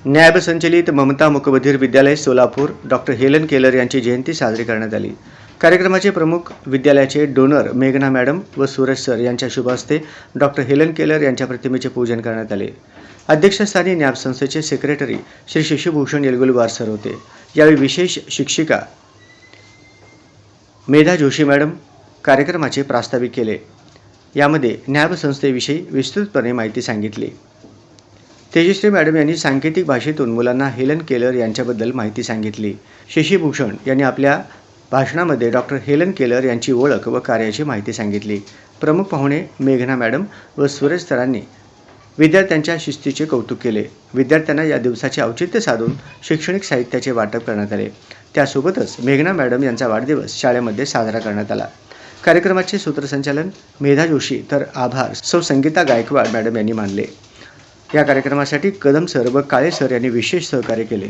नायब संचलित ममता मुकबधीर विद्यालय सोलापूर डॉक्टर हेलन केलर यांची जयंती साजरी करण्यात आली। कार्यक्रमाचे प्रमुख विद्यालयाचे डोनर मेघना मॅडम व सूरज सर यांच्या शुभ हस्ते डॉक्टर हेलन केलर यांच्या प्रतिमेचे पूजन करण्यात आले। अध्यक्षस्थानी न्याब संस्थेचे सेक्रेटरी श्री शिशुभूषण येलगुलवार सर होते। यावेळी विशेष शिक्षिका मेधा जोशी मॅडम कार्यक्रमाचे प्रास्ताविक केले। यामध्ये न्याब संस्थेविषयी विस्तृतपणे माहिती सांगितली। तेजश्री मॅडम यांनी सांकेतिक भाषेतून मुलांना हेलन केलर यांच्याबद्दल माहिती सांगितली। शिशुभूषण यांनी आपल्या भाषणामध्ये डॉक्टर हेलन केलर यांची ओळख व कार्याची माहिती सांगितली। प्रमुख पाहुणे मेघना मॅडम व सूरज सरांनी विद्यार्थ्यांच्या शिस्तीचे कौतुक केले। विद्यार्थ्यांना या दिवसाचे औचित्य साधून शैक्षणिक साहित्याचे वाटप करण्यात आले। त्यासोबतच मेघना मॅडम यांचा वाढदिवस शाळेमध्ये साजरा करण्यात आला। कार्यक्रमाचे सूत्रसंचालन मेधा जोशी तर आभार सौ संगीता गायकवाड मॅडम यांनी मानले। या कार्यक्रमासाठी कदम सर व काळे सर यांनी विशेष सहकार्य केले।